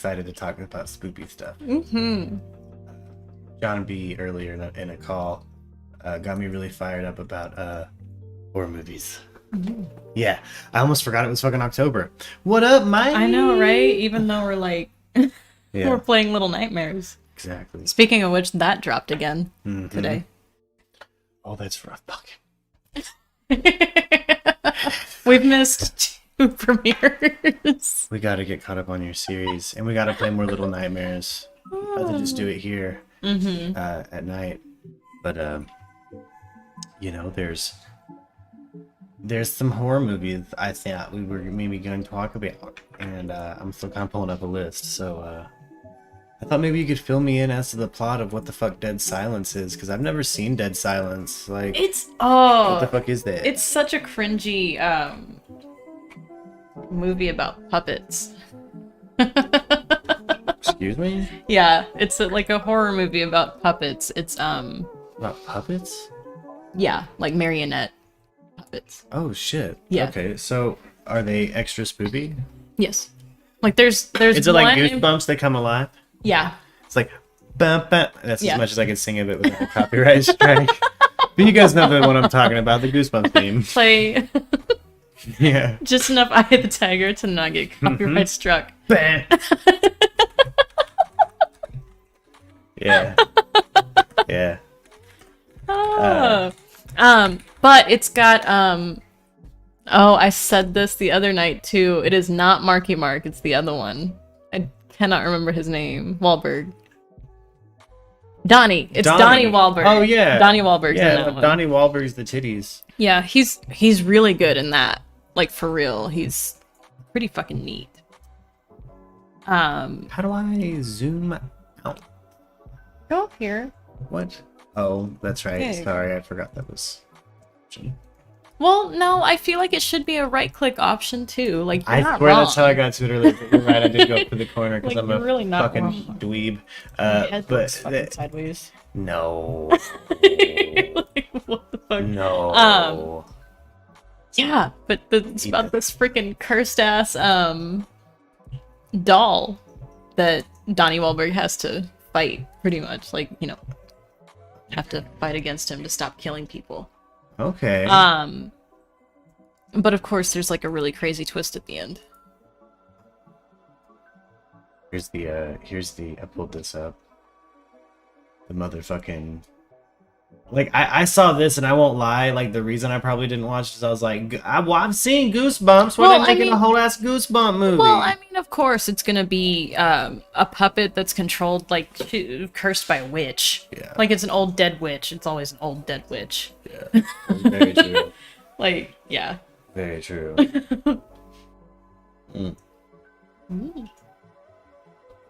excited to talk about spoopy stuff. John B earlier in a call got me really fired up about horror movies. Yeah, I almost forgot it was fucking October. What up, Mike? I know, right? Even though we're like we're playing Little Nightmares. Exactly. Speaking of which, that dropped again today. Oh, that's rough. We've missed 2 premieres. We gotta get caught up on your series, and we gotta play more Little Nightmares. Rather just do it here at night. But you know, there's some horror movies I thought we were maybe going to talk about, and I'm still kind of pulling up a list. So I thought maybe you could fill me in as to the plot of what the fuck Dead Silence is, because I've never seen Dead Silence. Like, what the fuck is that? It's such a cringy movie about puppets. Excuse me? Yeah, it's like a horror movie about puppets. It's about puppets? Yeah, like marionette puppets. Oh shit. Yeah. Okay, so are they extra spoopy? Yes. Like there's Is it like Goosebumps that come alive? Yeah. It's like bum, bum. That's as much as I can sing of it without a copyright strike. But you guys know what I'm talking about, the Goosebumps theme. Play yeah. Just enough Eye of the Tiger to not get copyright struck. Yeah. Yeah. But it's got oh, I said this the other night too. It is not Marky Mark, it's the other one. I cannot remember his name. Wahlberg. Donnie. It's Donnie Wahlberg. Oh yeah. Donnie Wahlberg's in that one. Donnie Wahlberg's the titties. Yeah, he's really good in that. Like for real. He's pretty fucking neat. How do I zoom out? Go up here. What? Oh, that's right. Yeah. Sorry, I forgot that was. Well, no, I feel like it should be a right-click option too. Like you're not swear wrong. that's how I got to it earlier. You're right. I did go up to the corner because Like, I'm a really not fucking wrong. dweeb. But fucking sideways. No. Like, what the fuck? No. Yeah, but it's about this freaking cursed ass doll that Donnie Wahlberg has to fight, pretty much. Like, you know, have to fight against him to stop killing people. Okay. But of course, there's like a really crazy twist at the end. Here's the I pulled this up. The motherfucking, like, I saw this and I won't lie, like the reason I probably didn't watch is I was like, I'm seeing Goosebumps. Why are they making a whole ass Goosebump movie? Well, I mean, of course, it's gonna be a puppet that's controlled, like, cursed by a witch. Yeah. Like, it's an old dead witch. It's always an old dead witch. Yeah. Very true. Like, yeah. Very true.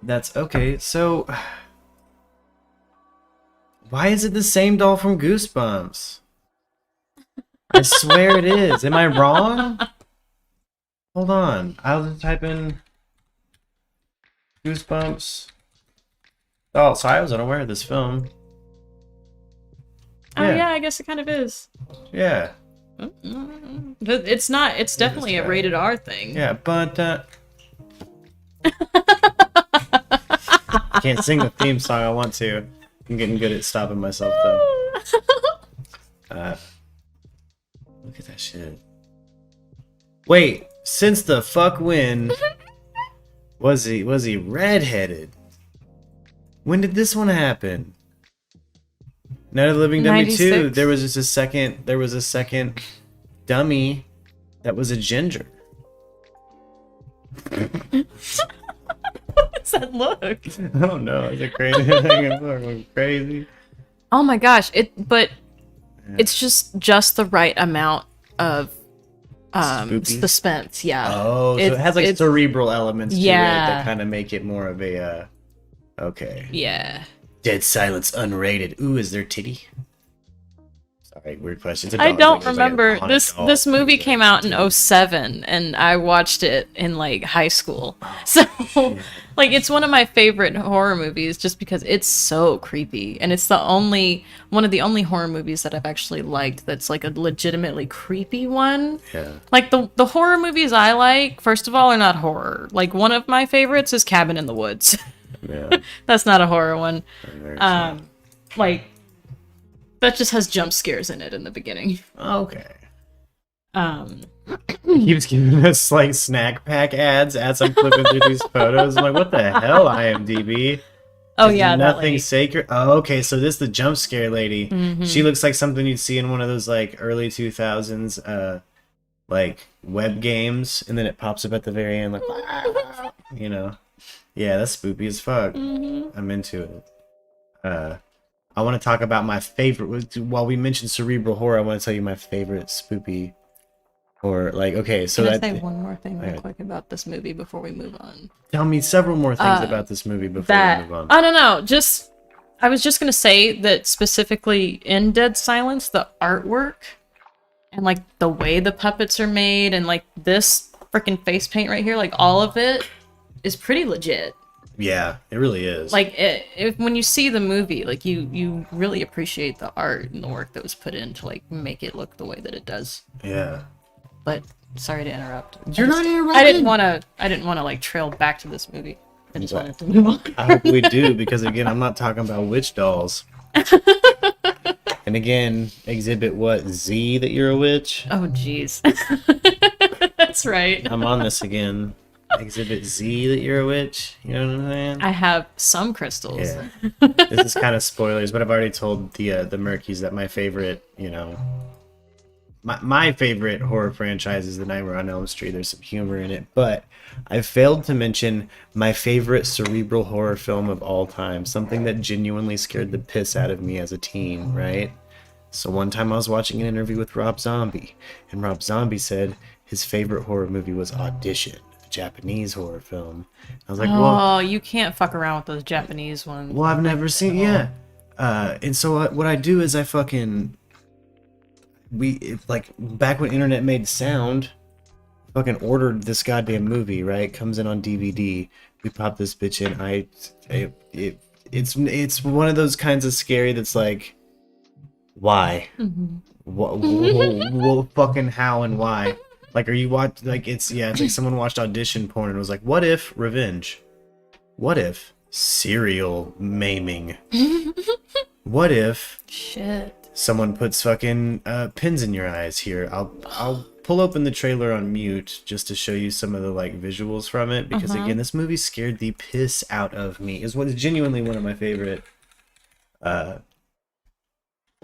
That's okay. So, why is it the same doll from Goosebumps? I swear it is. Am I wrong? Hold on. I'll just type in Goosebumps. Oh, so I was unaware of this film. Oh, yeah, I guess it kind of is. Yeah. But it's not, it's definitely a rated R thing. Yeah, but can't sing the theme song I want to. I'm getting good at stopping myself though. Look at that shit. Wait, since the fuck when was he redheaded? When did this one happen? Night of the Living Dummy 2. 96? There was a second dummy that was a ginger. What's that look? I don't know. Is it crazy? I'm crazy. Oh my gosh! It's just the right amount of Spoopy? suspense. Yeah. Oh, so it has like cerebral elements to it Yeah. that kind of make it more of a. Okay. Yeah. Dead Silence unrated. Ooh, is there titty? Sorry, weird question. It's a I dog. don't It's like remember. on a This dog. this movie Yeah, came out in titty. 07 and I watched it in like high school. Oh, So like it's one of my favorite horror movies just because it's so creepy and it's one of the only horror movies that I've actually liked that's like a legitimately creepy one. Yeah. Like the horror movies I like, first of all, are not horror. Like one of my favorites is Cabin in the Woods. Yeah. That's not a horror one. Very sad. Like that just has jump scares in it in the beginning. Okay. He Keeps giving us like snack pack ads as I'm flipping through these photos. I'm like, what the hell, IMDb? Oh Is yeah, that nothing lady. sacred. Oh, okay. So this is the jump scare lady. Mm-hmm. She looks like something you'd see in one of those like early 2000s, like web games, and then it pops up at the very end, like, you know. Yeah, that's spoopy as fuck. Mm-hmm. I'm into it. I want to talk about my favorite. While we mentioned cerebral horror, I want to tell you my favorite spoopy horror. Like, okay, so Can I that say one more thing real Okay. quick about this movie before we move on? tell me several more things about this movie before That we move on. I don't know. I was just gonna say that specifically in Dead Silence, the artwork and like the way the puppets are made and like this freaking face paint right here, like all of it is pretty legit. Yeah, it really is. Like when you see the movie, like you really appreciate the art and the work that was put in to like make it look the way that it does. yeah. But sorry to interrupt. You're not interrupting. I didn't want to like trail back to this movie. I just wanted to move on. I hope we do, because again, I'm not talking about witch dolls. And again, exhibit what? Z that you're a witch? Oh jeez. That's right. I'm on this again. Exhibit Z that you're a witch. You know what I'm saying? I have some crystals. Yeah. This is kind of spoilers, but I've already told the Murkies that my favorite, my favorite horror franchise is The Nightmare on Elm Street. There's some humor in it, but I failed to mention my favorite cerebral horror film of all time, something that genuinely scared the piss out of me as a teen, right? So one time I was watching an interview with Rob Zombie, and Rob Zombie said his favorite horror movie was Audition, a Japanese horror film. I was like, well, Oh, you can't fuck around with those Japanese ones. I've never seen, yeah. And so what I do is I like back when internet made sound, fucking ordered this goddamn movie, right? Comes in on DVD. We pop this bitch in. It's one of those kinds of scary that's like, why? What fucking how and why? Like, are you watch like it's like someone watched audition porn and was like, what if revenge? What if serial maiming? What if Shit. someone puts fucking pins in your eyes here? I'll pull open the trailer on mute just to show you some of the like visuals from it, because again, this movie scared the piss out of me. Is what is genuinely one of my favorite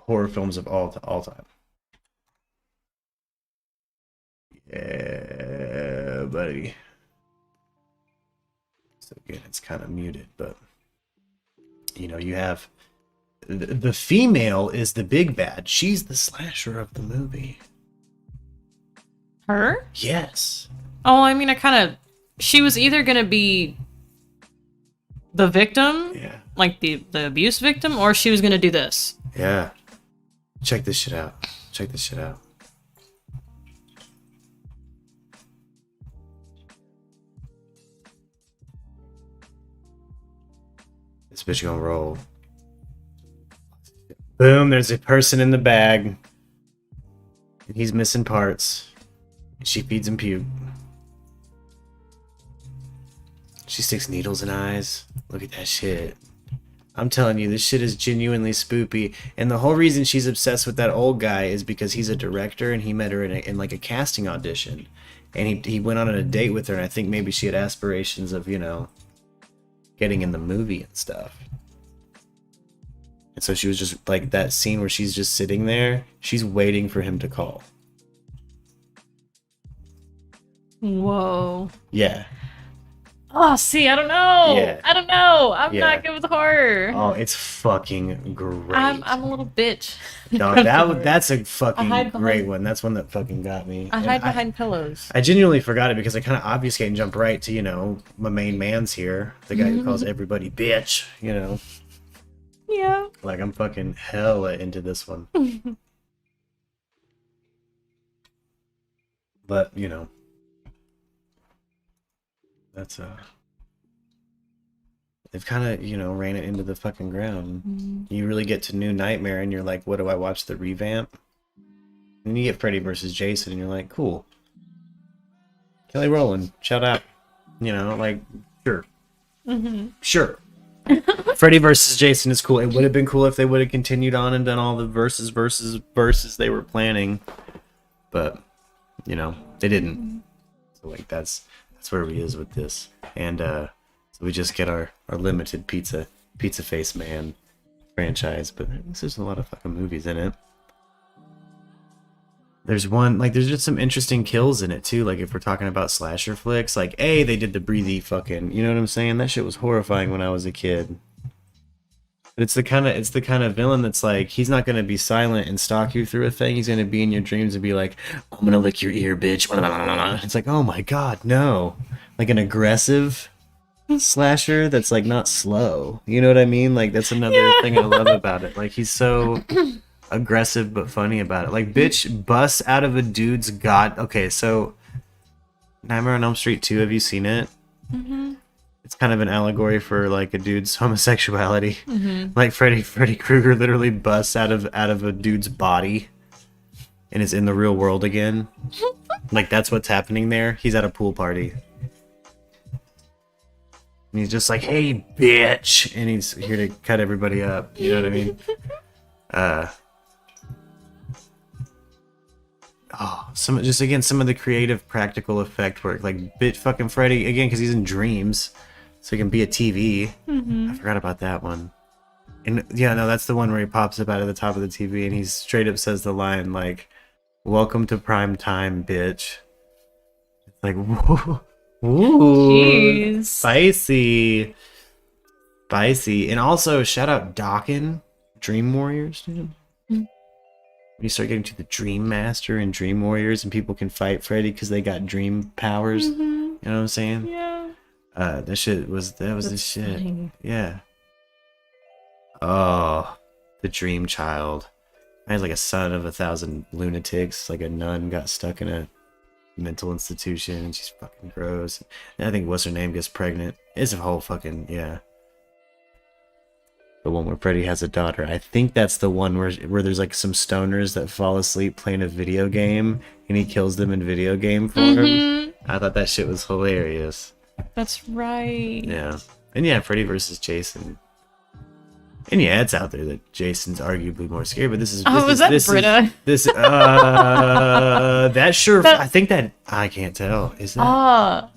horror films of all time. Yeah, buddy. So again, it's kind of muted, but you have the female is the big bad. She's the slasher of the movie. Her? Yes. Oh, I mean, she was either gonna be the victim, Yeah. like the abuse victim, or she was gonna do this. Yeah. Check this shit out. This bitch gonna roll. Boom, there's a person in the bag. And he's missing parts. She feeds him puke. She sticks needles in eyes. Look at that shit. I'm telling you, this shit is genuinely spoopy. And the whole reason she's obsessed with that old guy is because he's a director and he met her in like a casting audition. And he went on a date with her, and I think maybe she had aspirations of, you know, getting in the movie and stuff. And so she was just like, that scene where she's just sitting there, she's waiting for him to call. Whoa. Yeah. Oh, see, I don't know. Yeah. I don't know. I'm Yeah. not good with horror. Oh, it's fucking great. I'm a little bitch. No, that's a fucking great one. That's one that fucking got me. I hide behind pillows. I genuinely forgot it because I kind of obfuscate and jump right to, you know, my main man's here. The guy who calls everybody bitch, you know. Yeah. Like, I'm fucking hella into this one. But, you know. That's they've kind of, you know, ran it into the fucking ground. You really get to New Nightmare and you're like, what do I watch, the revamp? And you get Freddy versus Jason and you're like, cool. Kelly Rowland, shout out. You know, like, sure. Sure. Freddy versus Jason is cool. It would have been cool if they would have continued on and done all the versus they were planning. But, you know, they didn't. So, like, that's where we is with this. And so we just get our limited Pizza Face Man franchise, but there's a lot of fucking movies in it. There's one, like, there's just some interesting kills in it too. Like, if we're talking about slasher flicks, like, they did the breathy fucking, you know what I'm saying? That shit was horrifying when I was a kid. But it's the kind of villain that's like, he's not gonna be silent and stalk you through a thing. He's gonna be in your dreams and be like, I'm gonna lick your ear, bitch. It's like, oh my god, no. Like an aggressive slasher that's like not slow. You know what I mean? Like, that's another thing I love about it. Like, he's so aggressive but funny about it. Like, bitch busts out of a dude's god. Okay, so Nightmare on Elm Street 2, have you seen it? It's kind of an allegory for like a dude's homosexuality. Like, Freddy Krueger literally busts out of a dude's body and is in the real world again. Like, that's what's happening there. He's at a pool party. And he's just like, hey, bitch. And he's here to cut everybody up. You know what I mean? Some of the creative practical effect work. Like, fucking Freddy, again, because he's in dreams. So he can be a TV. I forgot about that one. And yeah, no, that's the one where he pops up out of the top of the TV and he straight up says the line, like, welcome to prime time, bitch. It's like, whoa. Ooh, Jeez. Spicy. And also, shout out Dokken, Dream Warriors, dude. When you start getting to the Dream Master and Dream Warriors and people can fight Freddy because they got dream powers. You know what I'm saying? Yeah. That was the shit. Funny. Yeah. Oh, the Dream Child. I was like a son of 1,000 lunatics. Like, a nun got stuck in a mental institution and she's fucking gross. And I think what's her name gets pregnant. It's a whole fucking, yeah. The one where Freddy has a daughter. I think that's the one where there's like some stoners that fall asleep playing a video game and he kills them in video game form. I thought that shit was hilarious. That's right. Yeah. And yeah, Freddy versus Jason. And yeah, it's out there that Jason's arguably more scary, but this is Britta? That sure I think that I can't tell. Is that?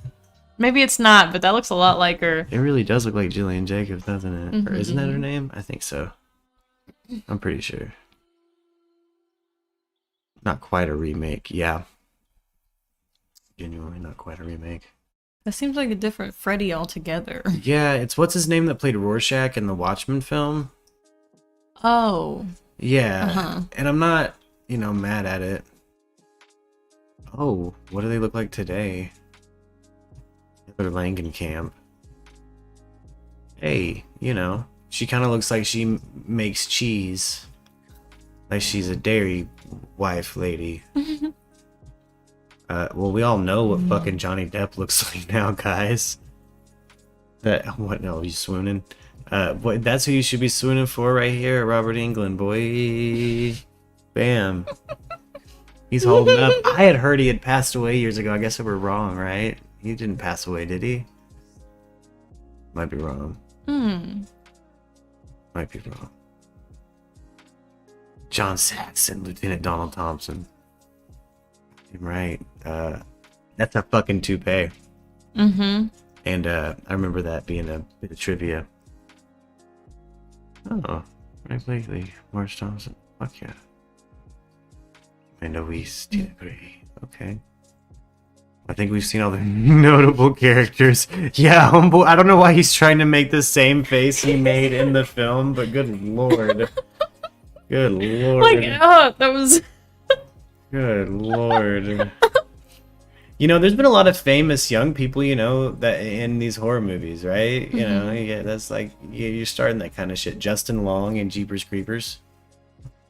Maybe it's not, but that looks a lot like her. It really does look like Jillian Jacobs, doesn't it? Or isn't that her name? I think so. I'm pretty sure. Not quite a remake, yeah. Genuinely not quite a remake. That seems like a different Freddy altogether. Yeah, it's what's his name that played Rorschach in the Watchmen film? Oh. Yeah. And I'm not, mad at it. Oh, what do they look like today? Heather Langenkamp. Hey, she kind of looks like she makes cheese. Like she's a dairy wife lady. Well, we all know what fucking Johnny Depp looks like now, guys. What? No, you swooning? Boy, that's who you should be swooning for right here, Robert Englund, boy. Bam. He's holding up. I had heard he had passed away years ago. I guess I were wrong, right? He didn't pass away, did he? Might be wrong. Might be wrong. John Saxon, Lieutenant Donald Thompson. You're right. That's a fucking toupee. Mm-hmm. And I remember that being a bit of trivia. Oh, Ray Blakely, Morris Thompson. Fuck yeah. Amanda Weiss, Tina Gray. Okay. I think we've seen all the notable characters. Yeah, homeboy. I don't know why he's trying to make the same face he made in the film, but good lord. Good lord. Like, oh, that was... Good lord. You know, there's been a lot of famous young people, you know, that in these horror movies, right? You know, yeah, that's like, you're starting that kind of shit. Justin Long in Jeepers Creepers.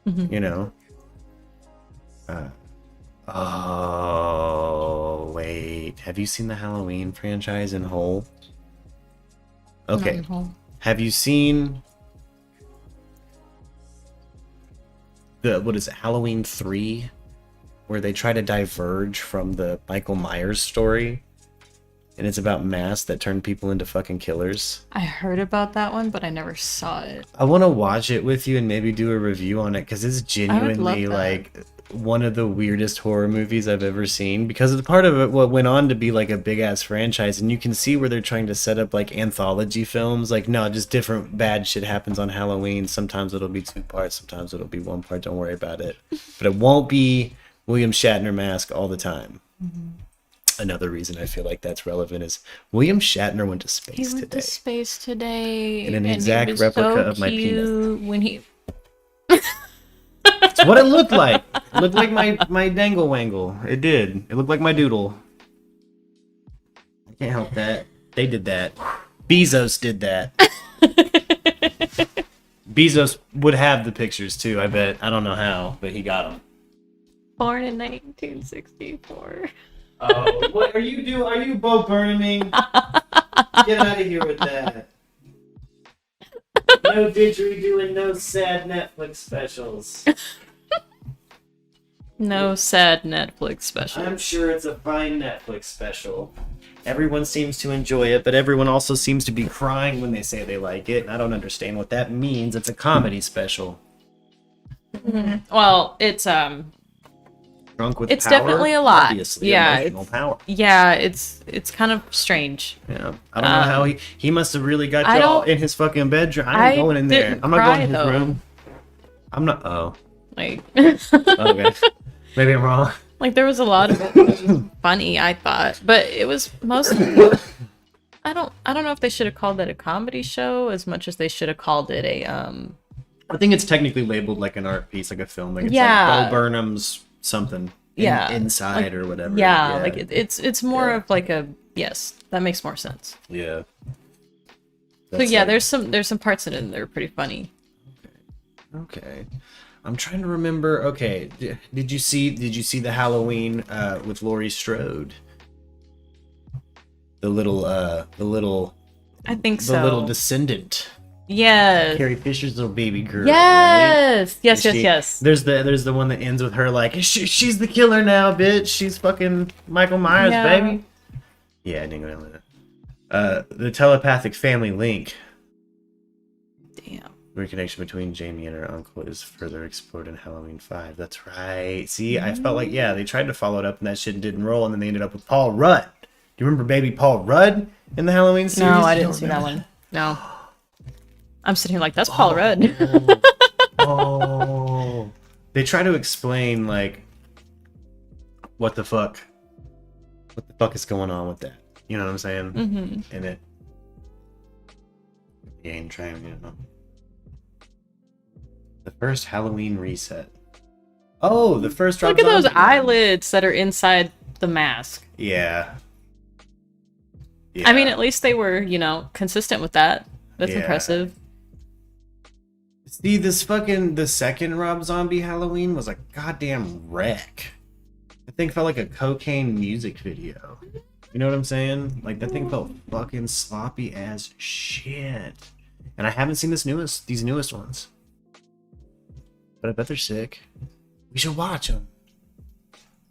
You know. Oh, wait. Have you seen the Halloween franchise in whole? Okay. Not in whole. Have you seen what is it, Halloween 3? Where they try to diverge from the Michael Myers story. And it's about masks that turn people into fucking killers. I heard about that one, but I never saw it. I want to watch it with you and maybe do a review on it, because it's genuinely like one of the weirdest horror movies I've ever seen, because it's part of it what went on to be like a big ass franchise, and you can see where they're trying to set up like anthology films. Like, no, just different bad shit happens on Halloween. Sometimes it'll be 2 parts, sometimes it'll be 1 part. Don't worry about it. But it won't be William Shatner mask all the time. Another reason I feel like that's relevant is William Shatner went to space He went today. to space today. In an and exact he was replica so of my penis. When he... It's what it looked like. It looked like my dangle wangle. It did. It looked like my doodle. I can't help that. They did that. Bezos did that. Bezos would have the pictures too, I bet. I don't know how, but he got them. Born in 1964. Oh, what are you doing? Are you Bo Burnhaming? Get out of here with that. No didgeridoo and no sad Netflix specials. No sad Netflix special. I'm sure it's a fine Netflix special. Everyone seems to enjoy it, but everyone also seems to be crying when they say they like it, and I don't understand what that means. It's a comedy special. Well, it's Drunk with it's power? definitely a lot. Obviously, Yeah, emotional power. yeah, it's kind of strange. Yeah, I don't know how he must have really got I you all don't- in his fucking bedroom. I ain't I going in there. didn't I'm not going in his cry, though. room. I'm not. Oh, Like, okay. Maybe I'm wrong. like there was a lot of it that was funny, I thought, but it was mostly. I don't know if they should have called it a comedy show as much as they should have called it a I think it's technically labeled like an art piece, like a film. Like it's Yeah. like Bo Burnham's something. Yeah. Inside Like, or whatever. Yeah, like it's more Yeah. of like a yes, that makes more sense. Yeah. So That's yeah, like- there's some parts in it that are pretty funny. Okay. I'm trying to remember. Okay, did you see the Halloween with Laurie Strode? The little I think the so. little descendant. Yes. Carrie Fisher's little baby girl. Right? Yes. Yes. And Yes. There's the one that ends with her like she's the killer now, bitch. She's fucking Michael Myers, Yeah. baby. Yeah, I didn't go into that. The telepathic family link. Damn. The connection between Jamie and her uncle is further explored in Halloween 5. That's right. See, I felt like, yeah, they tried to follow it up and that shit didn't roll, and then they ended up with Paul Rudd. Do you remember baby Paul Rudd in the Halloween series? No, I You didn't don't see that remember one. No. I'm sitting here like, that's Paul Rudd. Oh. They try to explain, like, what the fuck is going on with that. You know what I'm saying? Mm-hmm. And it game trying, you know. The first Halloween reset. Oh, the first Rob Look at those Zombie one. eyelids that are inside the mask. Yeah. I mean, at least they were, consistent with that. That's Yeah. impressive. See, the second Rob Zombie Halloween was a goddamn wreck. The thing felt like a cocaine music video. You know what I'm saying? Like, that thing felt fucking sloppy as shit. And I haven't seen these newest ones. But I bet they're sick. We should watch them.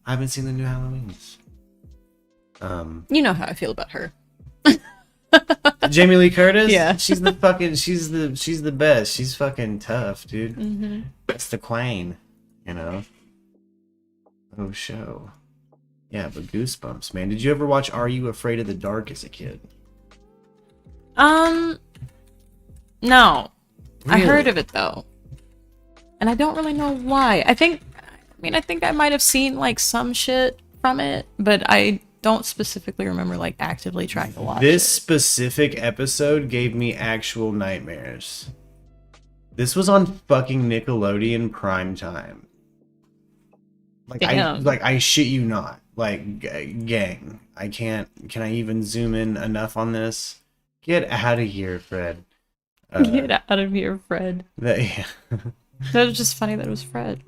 I haven't seen the new Halloweens. You know how I feel about her. Jamie Lee Curtis? Yeah. She's the best. She's fucking tough, dude. Mm-hmm. That's the queen, you know? Oh, show. Yeah, but Goosebumps, man. Did you ever watch Are You Afraid of the Dark as a kid? No. Really? I heard of it, though. And I don't really know why. I think I might have seen, like, some shit from it, but I don't specifically remember, like, actively trying to watch it. This specific episode gave me actual nightmares. This was on fucking Nickelodeon prime time. Like, I shit you not. Like, gang. Can I even zoom in enough on this? Get out of here, Fred. Get out of here, Fred. Yeah. That was just funny that it was Fred.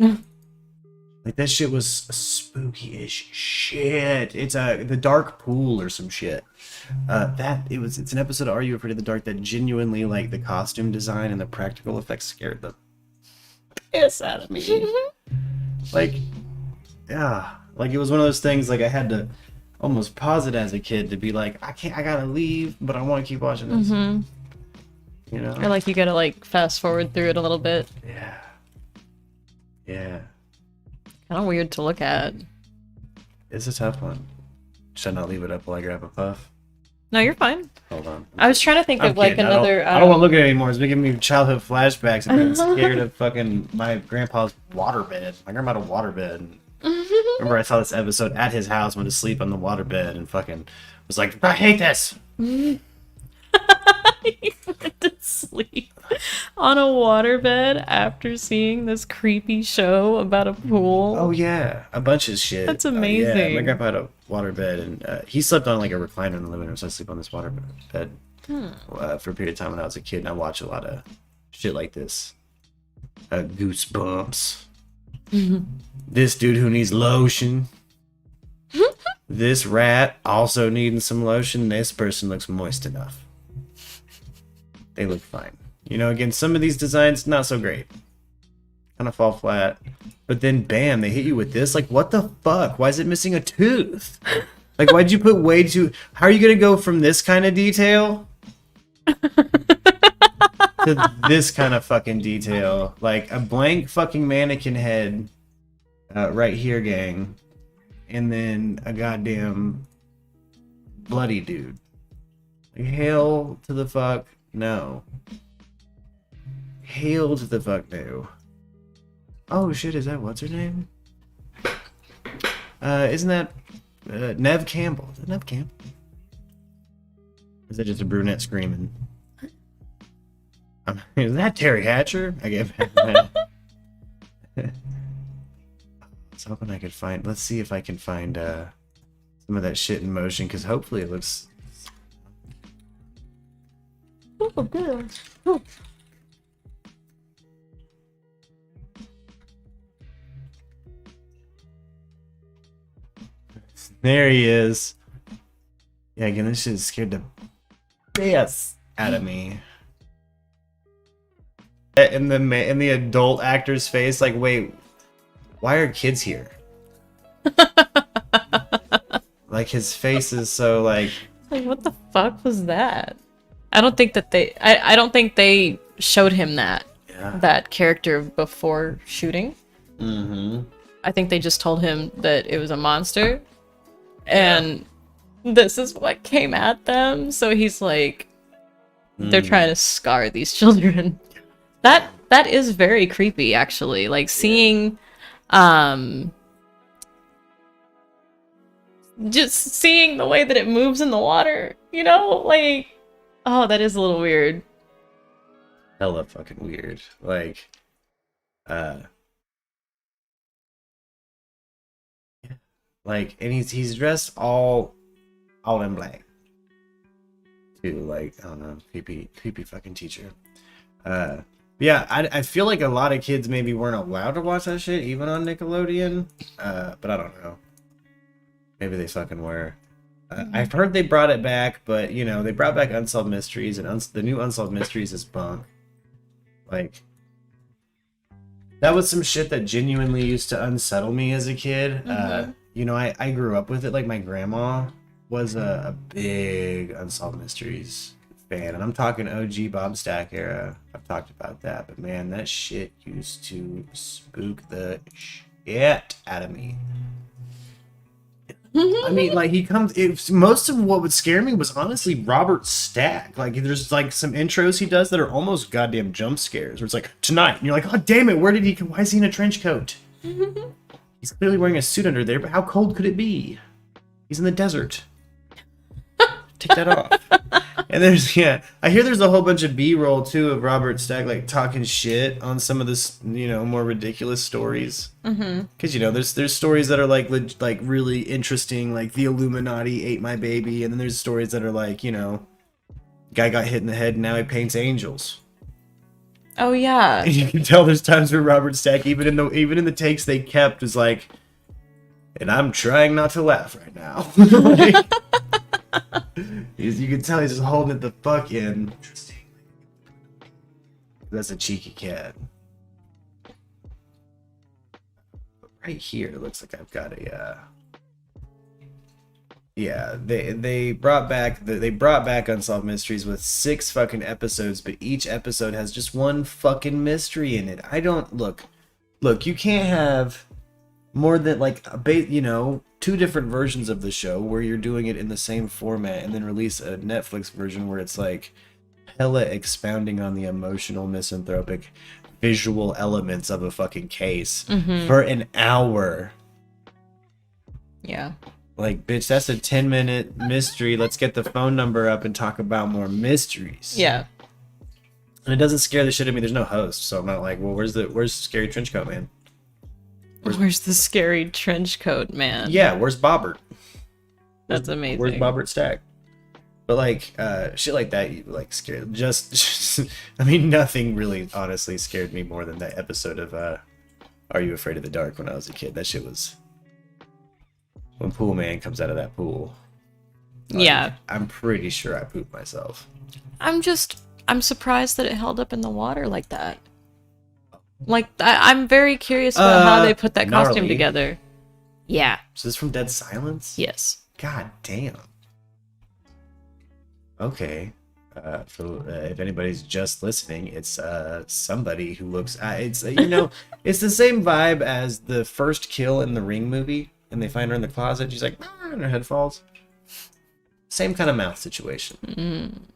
Like, that shit was spooky as shit. It's the dark pool or some shit. It's an episode of Are You Afraid of the Dark that genuinely, like, the costume design and the practical effects scared the piss out of me. Like, yeah. Like, it was one of those things, like, I had to almost pause it as a kid to be like, I gotta leave, but I want to keep watching this. Mm-hmm. You know? Or, like, you gotta, like, fast forward through it a little bit. Yeah. Yeah. Kind of weird to look at. It's a tough one. Should I not leave it up while I grab a puff? No, you're fine. Hold on. I was trying to think of, like, another... I don't want to look at it anymore. It's making me childhood flashbacks. I'm being scared of fucking my grandpa's waterbed. My grandma had a waterbed. Remember, I saw this episode at his house, went to sleep on the waterbed, and fucking was like, I hate this! He went to sleep on a waterbed after seeing this creepy show about a pool. Oh, yeah. A bunch of shit. That's amazing. Yeah, my grandpa had a waterbed, and he slept on, like, a recliner in the living room, so I sleep on this waterbed for a period of time when I was a kid, and I watched a lot of shit like this. Goosebumps. This dude who needs lotion. This rat also needing some lotion. This person looks moist enough. They look fine. You know, again, some of these designs, not so great. Kind of fall flat. But then, bam, they hit you with this. Like, what the fuck? Why is it missing a tooth? Like, why'd you put way too... How are you going to go from this kind of detail to this kind of fucking detail? Like, a blank fucking mannequin head right here, gang. And then a goddamn bloody dude. Like, hail to the fuck no. Hail to the fuck no. Oh shit, is that what's her name? Isn't that Nev Campbell? Is it Nev Campbell? Or is that just a brunette screaming? Is that Terry Hatcher? I get I was hoping I could find. Let's see if I can find some of that shit in motion, because hopefully it looks. Oh, good. Oh. There he is. Yeah, again, this shit scared the piss out of me. In the adult actor's face, like, wait, why are kids here? Like, his face is so like what the fuck was that? I don't think that I don't think they showed him that character before shooting. Mm-hmm. I think they just told him that it was a monster, and this is what came at them. So he's like, they're trying to scar these children. That is very creepy, actually. Like, seeing, just seeing the way that it moves in the water, you know, like, oh, that is a little weird. Hella fucking weird. Like, like, and he's dressed all in black. Too, like, I don't know, creepy fucking teacher. Yeah, I feel like a lot of kids maybe weren't allowed to watch that shit, even on Nickelodeon. But I don't know. Maybe they fucking were. I've heard they brought it back, but, you know, they brought back Unsolved Mysteries, and the new Unsolved Mysteries is bunk. Like, that was some shit that genuinely used to unsettle me as a kid. You know, I grew up with it. Like, my grandma was a big Unsolved Mysteries fan, and I'm talking OG Bob Stack era. I've talked about that, but man, that shit used to spook the shit out of me. I mean, like, most of what would scare me was honestly Robert Stack. Like, there's like some intros he does that are almost goddamn jump scares, where it's like, tonight, and you're like, oh damn it, why is he in a trench coat? He's clearly wearing a suit under there, but how cold could it be? He's in the desert. Take that off. And I hear there's a whole bunch of B-roll too of Robert Stack like talking shit on some of this, more ridiculous stories. Because there's stories that are like really interesting, like the Illuminati ate my baby, and then there's stories that are like, guy got hit in the head and now he paints angels. Oh yeah. And you can tell there's times where Robert Stack, even in the takes they kept, is like, and I'm trying not to laugh right now. You can tell he's just holding it the fuck in. Interesting. That's a cheeky cat. But right here, it looks like I've got a. Yeah, they brought back Unsolved Mysteries with 6 fucking episodes, but each episode has just one fucking mystery in it. I don't look. You can't have more than like 2 different versions of the show where you're doing it in the same format, and then release a Netflix version where it's like hella expounding on the emotional, misanthropic, visual elements of a fucking case for an hour. Yeah. Like, bitch, that's a 10-minute mystery. Let's get the phone number up and talk about more mysteries. Yeah. And it doesn't scare the shit out of me. There's no host, so I'm not like, well, where's Scary Trenchcoat Man? Where's the scary trench coat man? Yeah, where's Bobbert? That's amazing. Where's Bobbert Stack? But like shit like that, you like scared. Just I mean, nothing really honestly scared me more than that episode of Are You Afraid of the Dark when I was a kid. That shit was when Pool Man comes out of that pool. Yeah. I'm pretty sure I pooped myself. I'm surprised that it held up in the water like that. Like, I'm very curious about how they put that costume gnarly. together. Yeah. So this is from Dead Silence? Yes. God damn. Okay. If anybody's just listening, it's somebody who looks. It's it's the same vibe as the first kill in the Ring movie, and they find her in the closet. She's like, and her head falls. Same kind of mouth situation.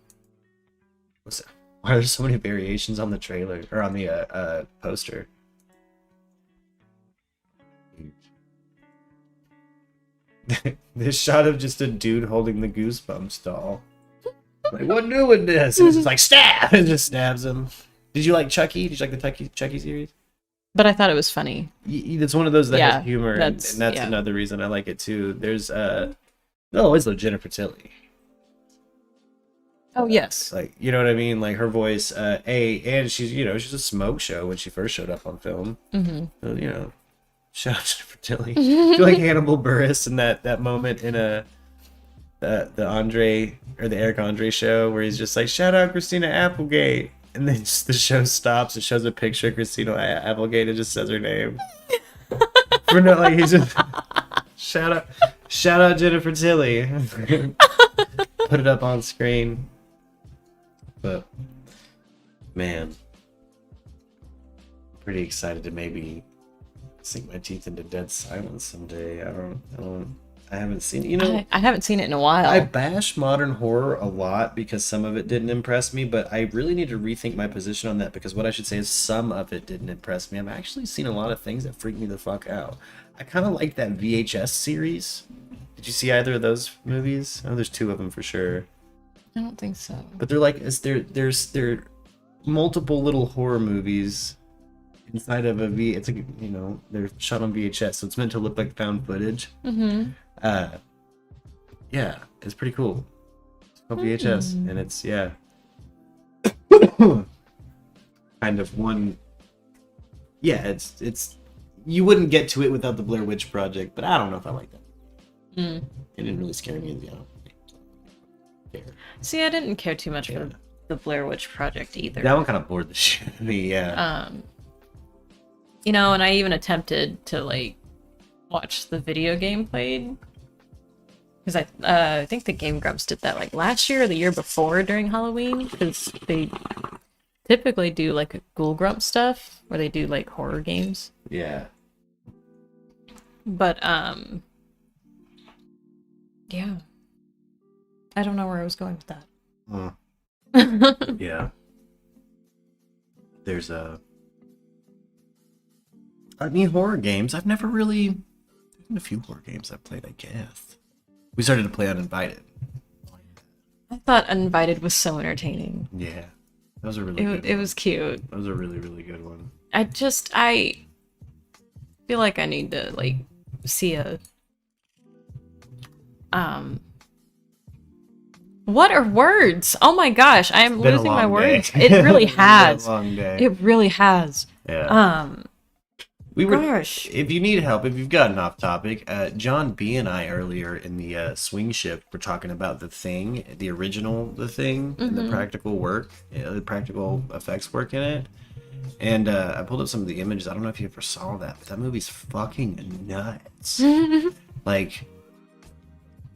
What's that? Why are there so many variations on the trailer or on the poster? This shot of just a dude holding the Goosebumps doll. Like, what new in this? And it's just like, stab! And just stabs him. Did you like Chucky? Did you like the Chucky series? But I thought it was funny. It's one of those that has humor, and that's yeah. another reason I like it too. There's always Jennifer Tilly. Oh yes. Like, you know what I mean? Like, her voice, and she's she's a smoke show when she first showed up on film. So, shout out to Jennifer Tilly. I feel like Hannibal Buress in that moment in the Andre or the Eric Andre show where he's just like, shout out Christina Applegate, and then just the show stops. It shows a picture of Christina Applegate and just says her name. For no, like, he's just shout out Jennifer Tilly. Put it up on screen. But man, I'm pretty excited to maybe sink my teeth into Dead Silence someday. I haven't seen it. I haven't seen it in a while. I bash modern horror a lot because some of it didn't impress me, but I really need to rethink my position on that, because what I should say is some of it didn't impress me. I've actually seen a lot of things that freak me the fuck out. I kind of like that VHS series. Did you see either of those movies? I know there's 2 of them for sure. I don't think so. But they're like, they're multiple little horror movies inside of a it's like, they're shot on VHS, so it's meant to look like found footage. Yeah, it's pretty cool. It's called VHS, and it's kind of one. Yeah, it's you wouldn't get to it without the Blair Witch Project, but I don't know if I like that. It didn't really scare me. See, I didn't care too much for the Blair Witch Project either. That one kind of bored the shit out of me. Yeah. And I even attempted to like watch the video game played. Because I think the Game Grumps did that like last year or the year before during Halloween, because they typically do like a Ghoul Grump stuff where they do like horror games. Yeah. But yeah, I don't know where I was going with that. Yeah. There's horror games. I've never really. There's been a few horror games I've played, I guess. We started to play Uninvited. I thought Uninvited was so entertaining. Yeah. That was a really good one. It was cute. That was a really, really good one. I feel like I need to like see a what are words? Oh my gosh, I am losing my words. It really has. It's been a long day. It really has. Yeah. Gosh. If you need help, if you've gotten off topic, John B and I earlier in the swing shift were talking about The Thing, the original The Thing, and the practical work, the practical effects work in it. And I pulled up some of the images. I don't know if you ever saw that, but that movie's fucking nuts. Like,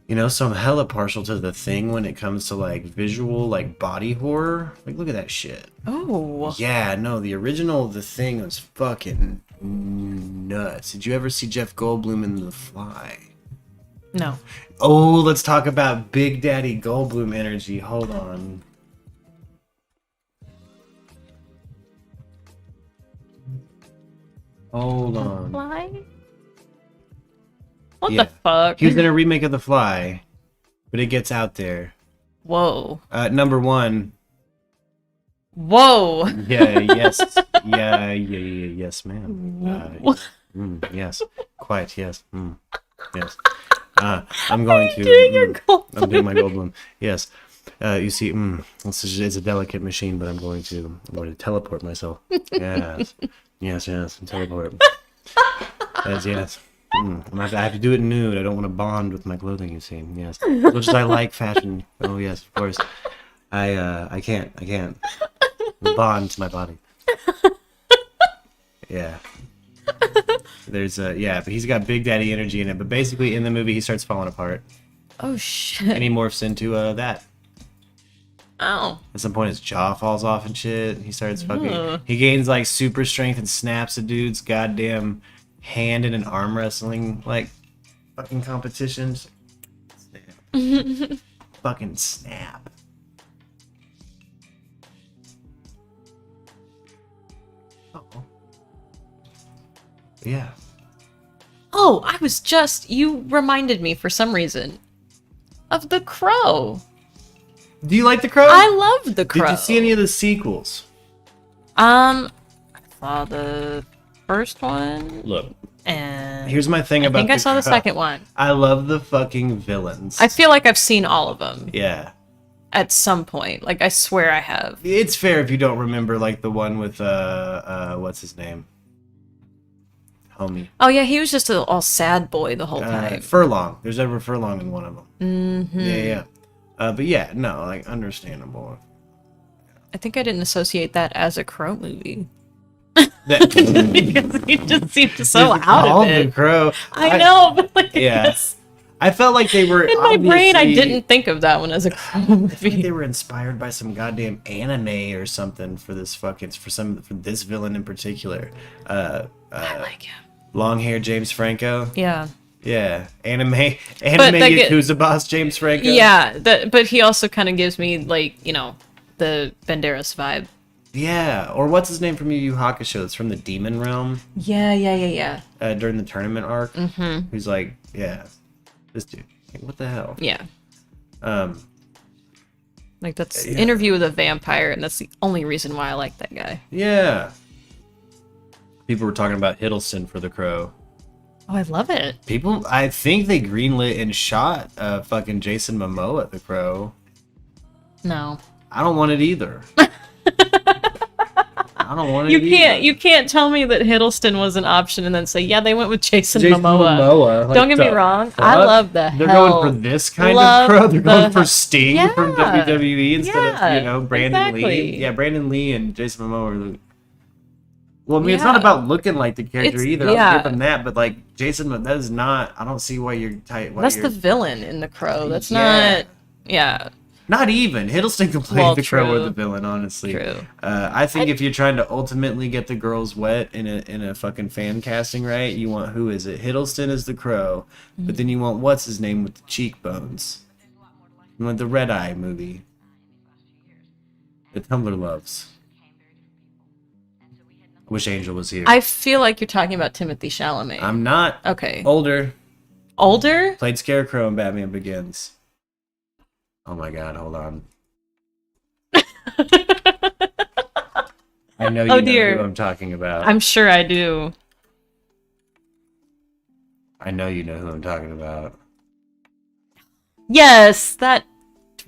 you know, so I'm hella partial to The Thing when it comes to like visual, like body horror. Like, look at that shit. Oh. Yeah, no, the original The Thing was fucking nuts. Did you ever see Jeff Goldblum in The Fly? No. Oh, let's talk about Big Daddy Goldblum energy. Hold on. Hold on. Fly? What Yeah. the fuck? He was in a remake of The Fly, but it gets out there. Whoa. Number one. Whoa. Yeah, yes. Yes, ma'am. Yes. Quite, yes. Yes. I'm going to. I'm doing my Goldblum. Yes. You see, it's a delicate machine, but I'm going to teleport myself. Yes. Yes, and teleport. Yes. I have to do it nude. I don't want to bond with my clothing, you see. Yes. Which I like fashion. Oh, yes, of course. I can't bond to my body. Yeah. There's but he's got Big Daddy energy in it. But basically, in the movie, he starts falling apart. Oh, shit. And he morphs into that. Oh. At some point, his jaw falls off and shit. He starts fucking. He gains like super strength and snaps a dude's goddamn hand in an arm wrestling like fucking competitions. Snap. Fucking snap. Oh. Yeah. Oh, you reminded me for some reason of The Crow. Do you like The Crow? I love The Crow. Did you see any of the sequels? I saw the first one. Look, and here's my thing about. I think I saw the second one. I love the fucking villains. I feel like I've seen all of them. Yeah. At some point, like I swear I have. It's fair if you don't remember, like the one with what's his name? Homie. Oh yeah, he was just an all sad boy the whole time. Furlong. There's ever Furlong in one of them. Mm-hmm. Yeah. But yeah, no, like understandable. I think I didn't associate that as a Crow movie. Because he just seemed so out of it. The Crow. I know, but like, yes. I felt like they were in my brain. I didn't think of that one as a Crow movie. I think they were inspired by some goddamn anime or something for this for this villain in particular. I like him. Long hair James Franco. Yeah. Yeah, anime Yakuza boss James Franco. Yeah, but he also kind of gives me like the Banderas vibe. Yeah, or what's his name from Yu Yu Hakusho? It's from the Demon Realm. Yeah. During the tournament arc, mm-hmm. Who's like, yeah, this dude. Like, what the hell? Yeah. Like that's Interview with a Vampire, and that's the only reason why I like that guy. Yeah. People were talking about Hiddleston for The Crow. Oh, I love it. I think they greenlit and shot fucking Jason Momoa at The Crow. No. I don't want it either. I don't want it either. You can't tell me that Hiddleston was an option and then say, yeah, they went with Jason Momoa. Like, don't get me wrong. I love the They're going for this kind of Crow. They're going for Sting from WWE instead of, Brandon Lee. Yeah, Brandon Lee and Jason Momoa are Well, I mean, it's not about looking like the character either. I'll give him that, but like Jason, that is not. I don't see why you're tight. That's the villain in The Crow. That's not. Yeah. Not even Hiddleston can play the Crow or the villain. Honestly, True. I think if you're trying to ultimately get the girls wet in a fucking fan casting, right? You want who is it? Hiddleston is the Crow, but then you want what's his name with the cheekbones. You want the Red Eye movie. The Tumblr loves. Wish Angel was here. I feel like you're talking about Timothy Chalamet. I'm not. Okay. Older. Older? Played Scarecrow in Batman Begins. Oh my god, hold on. I know you know who I'm talking about. I'm sure I do. I know you know who I'm talking about. Yes, that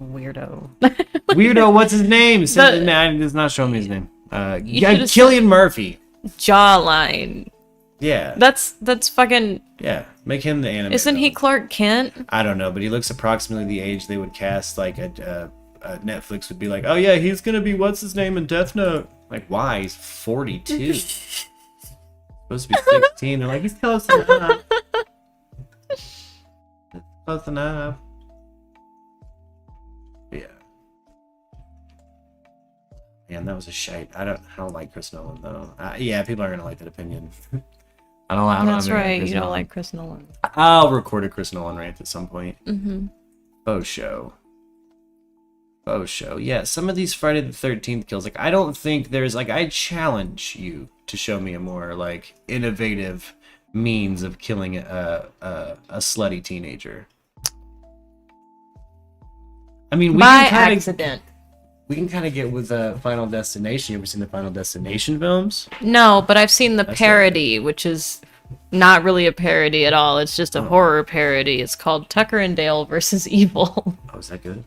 weirdo. Weirdo, what's his name? It's not showing me his name. Cillian Murphy. Jawline. Yeah. That's fucking... Yeah, make him the animator. Isn't he Clark Kent? I don't know, but he looks approximately the age they would cast, like, Netflix would be like, oh yeah, he's gonna be what's his name in Death Note. Like, why? He's 42. Supposed to be 16. They're like, he's close enough. Close enough. Yeah. Man, that was a shite. I don't like Chris Nolan though. Yeah, people are gonna like that opinion. I don't. That's right. You don't like Chris Nolan. I'll record a Chris Nolan rant at some point. Mm-hmm. Faux show. Yeah, some of these Friday the 13th kills, like I don't think there's like I challenge you to show me a more like innovative means of killing a slutty teenager. I mean, by accident. We can kind of get with Final Destination. You ever seen the Final Destination films? No, but I've seen the parody, which is not really a parody at all. It's just a horror parody. It's called Tucker and Dale versus Evil. Oh, is that good?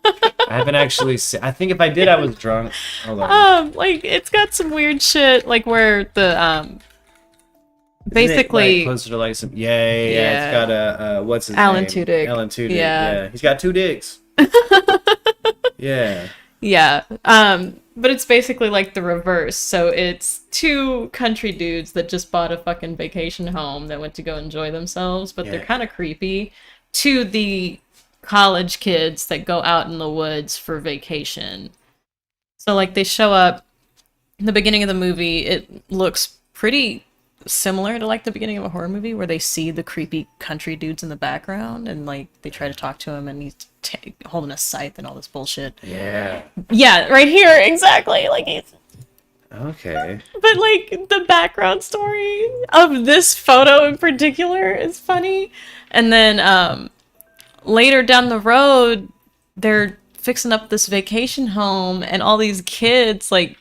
I haven't actually seen. I think if I did, I was drunk. Hold on. Like it's got some weird shit, like where the basically like closer to like some. Yeah. It's got a what's his Alan name? Tudyk. Alan Tudyk. Yeah. He's got 2 dicks. Yeah. Yeah. But it's basically like the reverse. So it's 2 country dudes that just bought a fucking vacation home that went to go enjoy themselves, but they're kind of creepy to the college kids that go out in the woods for vacation. So like they show up in the beginning of the movie, it looks pretty similar to like the beginning of a horror movie where they see the creepy country dudes in the background and like they try to talk to him and he's holding a scythe and all this bullshit. Yeah, right here, exactly. Like he's okay. But like the background story of this photo in particular is funny. And then later down the road, they're fixing up this vacation home and all these kids, like,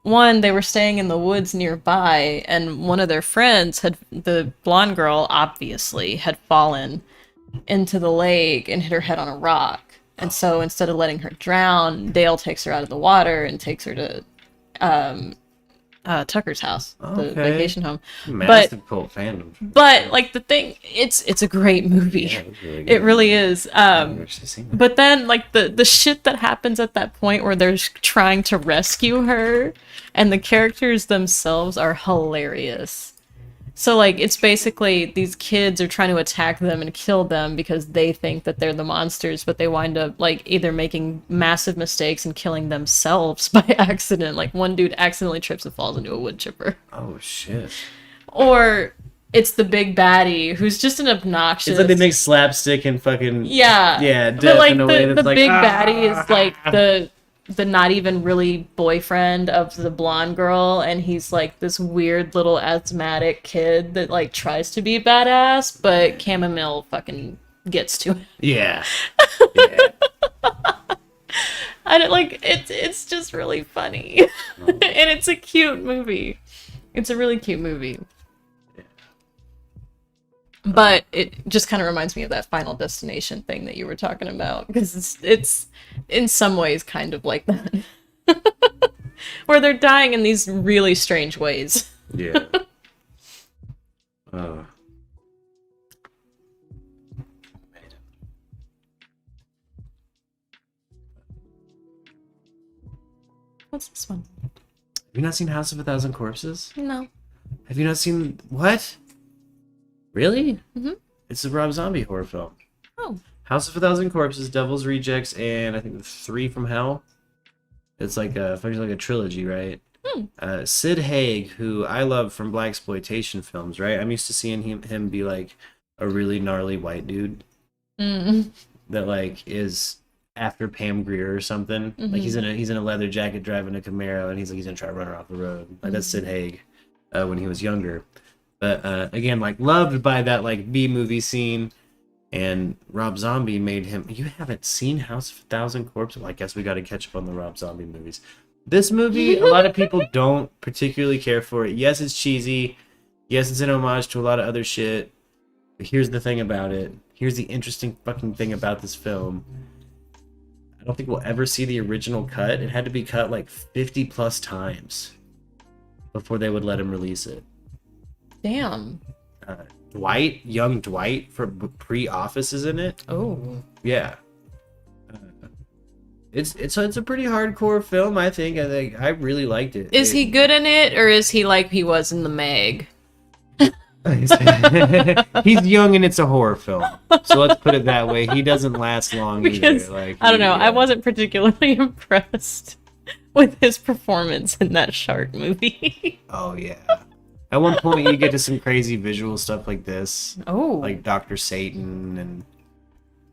one, they were staying in the woods nearby and one of their friends the blonde girl, obviously, had fallen into the lake and hit her head on a rock. And so instead of letting her drown, Dale takes her out of the water and takes her to Tucker's house, the vacation home. Massive cult fandom. But like the thing, it's a great movie. Yeah, it really is. But then like the shit that happens at that point where they're trying to rescue her, and the characters themselves are hilarious. So like it's basically these kids are trying to attack them and kill them because they think that they're the monsters, but they wind up like either making massive mistakes and killing themselves by accident. Like one dude accidentally trips and falls into a wood chipper. Oh shit. Or it's the big baddie who's just an obnoxious. It's like they make slapstick and fucking death but like in a way that's the like big baddie is like the not even really boyfriend of the blonde girl, and he's like this weird little asthmatic kid that like tries to be badass, but chamomile fucking gets to him. Yeah. I don't like it's just really funny. And it's a cute movie. It's a really cute movie. But it just kind of reminds me of that Final Destination thing that you were talking about, because it's in some ways kind of like that. Where they're dying in these really strange ways. Yeah. What's this one? you not seen House of a Thousand Corpses? No. Have you not seen what? Really? Mm-hmm. It's a Rob Zombie horror film. Oh. House of a Thousand Corpses, Devil's Rejects, and I think the Three from Hell. It's like a trilogy, right? Sid Haig, who I love from blaxploitation films, right? I'm used to seeing him be like a really gnarly white dude that like is after Pam Grier or something. Like he's in a leather jacket driving a Camaro, and he's gonna try to run her off the road. Like that's Sid Haig when he was younger. But again, like loved by that like B movie scene. And Rob Zombie made him. You haven't seen House of a Thousand Corpses? Well, I guess we got to catch up on the Rob Zombie movies. This movie, a lot of people don't particularly care for it. Yes, it's cheesy. Yes, it's an homage to a lot of other shit. But here's the thing about it. Here's the interesting fucking thing about this film. I don't think we'll ever see the original cut. It had to be cut like 50 plus times before they would let him release it. Damn. Young Dwight for pre-Office is in it. Oh. Yeah. It's a pretty hardcore film, I think. I really liked it. Is he good in it, or is he like he was in the Meg? He's young and it's a horror film. So let's put it that way. He doesn't last long Because, either. Like I don't know. I wasn't particularly impressed with his performance in that shark movie. Oh yeah. At one point you get to some crazy visual stuff like this. Oh. Like Dr. Satan, and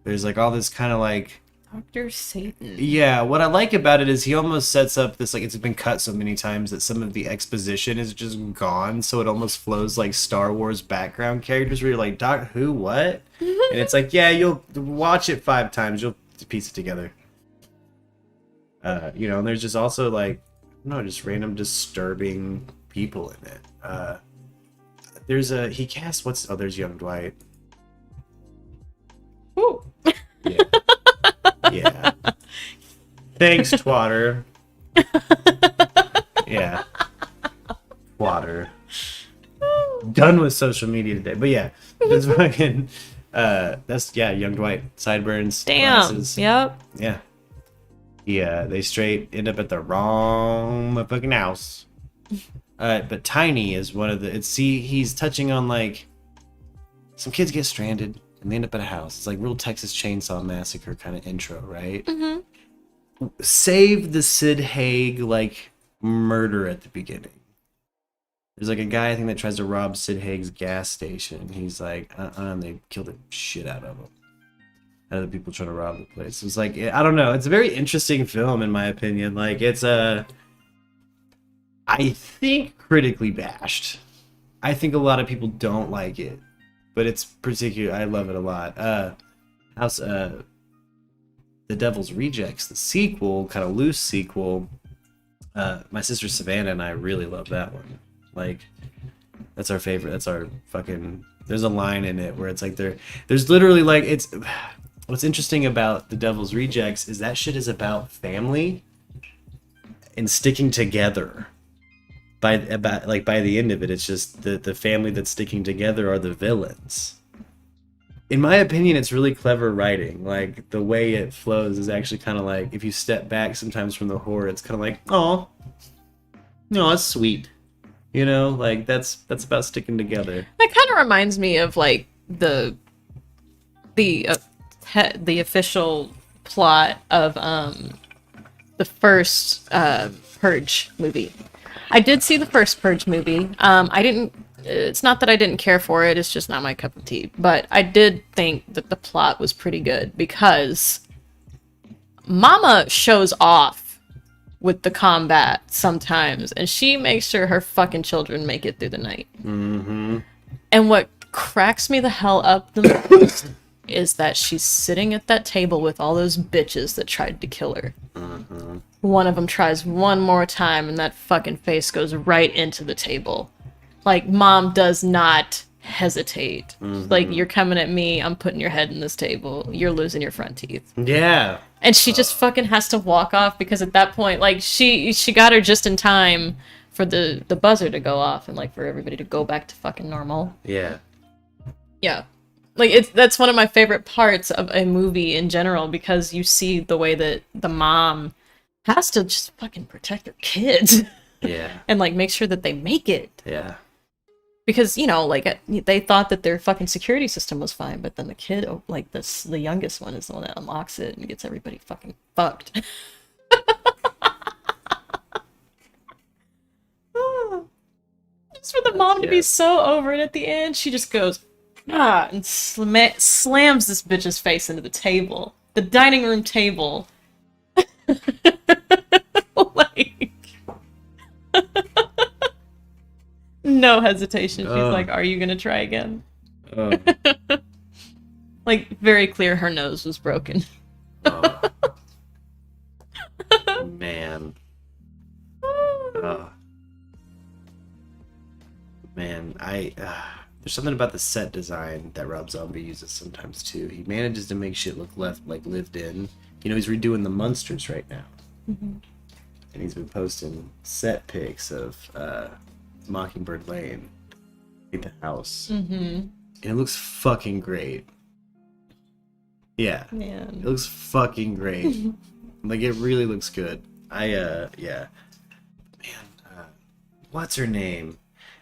there's like all this kind of like Dr. Satan. Yeah, what I like about it is he almost sets up this, like, it's been cut so many times that some of the exposition is just gone, so it almost flows like Star Wars background characters where you're like, Doc, who, what? And it's like, yeah, you'll watch it 5 times, you'll piece it together. And there's just also, like, just random disturbing people in it. There's there's young Dwight. Ooh. Yeah. Yeah. Thanks, Twatter. Yeah. Twatter. Done with social media today. But yeah. That's fucking young Dwight. Sideburns. Damn. Glasses. Yep. Yeah. Yeah, they straight end up at the wrong fucking house. But Tiny is one of he's touching on like some kids get stranded and they end up at a house. It's like real Texas Chainsaw Massacre kind of intro, right? Mm-hmm. Save the Sid Haig like murder at the beginning. There's like a guy I think that tries to rob Sid Haig's gas station. He's like, and they kill the shit out of him. Other people trying to rob the place. It's like, I don't know. It's a very interesting film in my opinion. Like it's I think critically bashed. I think a lot of people don't like it, but it's particular. I love it a lot. The Devil's Rejects, the sequel, kind of loose sequel. My sister Savannah and I really love that one. Like, that's our favorite. That's our fucking. There's a line in it where it's like there's literally like it's. What's interesting about The Devil's Rejects is that shit is about family and sticking together. By the end of it, it's just the family that's sticking together are the villains. In my opinion, it's really clever writing. Like the way it flows is actually kind of like if you step back sometimes from the horror, it's kind of like, oh, no, that's sweet. Like that's about sticking together. That kind of reminds me of like the official plot of the first Purge movie. I did see the first Purge movie. It's not that I didn't care for it, it's just not my cup of tea. But I did think that the plot was pretty good because Mama shows off with the combat sometimes, and she makes sure her fucking children make it through the night. Mm-hmm. And what cracks me the hell up the most is that she's sitting at that table with all those bitches that tried to kill her. Mm-hmm. One of them tries one more time, and that fucking face goes right into the table. Like, Mom does not hesitate. Mm-hmm. Like, you're coming at me, I'm putting your head in this table, you're losing your front teeth. Yeah. And she just fucking has to walk off, because at that point, like, she got her just in time for the buzzer to go off, and, like, for everybody to go back to fucking normal. Yeah. Yeah. Like, that's one of my favorite parts of a movie in general, because you see the way that the mom has to just fucking protect her kids. Yeah. And, like, make sure that they make it. Yeah. Because, you know, like, they thought that their fucking security system was fine, but then the kid, like, the youngest one is the one that unlocks it and gets everybody fucking fucked. Just for the mom to be so over it at the end, she just goes, and slams this bitch's face into the table. The dining room table. Like... No hesitation. She's like, are you gonna try again? Like, very clear her nose was broken. Man. Man, there's something about the set design that Rob Zombie uses sometimes too. He manages to make shit look lived in. You know, he's redoing the Munsters right now. And he's been posting set pics of Mockingbird Lane, the house. And it looks fucking great. Yeah. Man. It looks fucking great. Like, it really looks good. Yeah. Man, what's her name?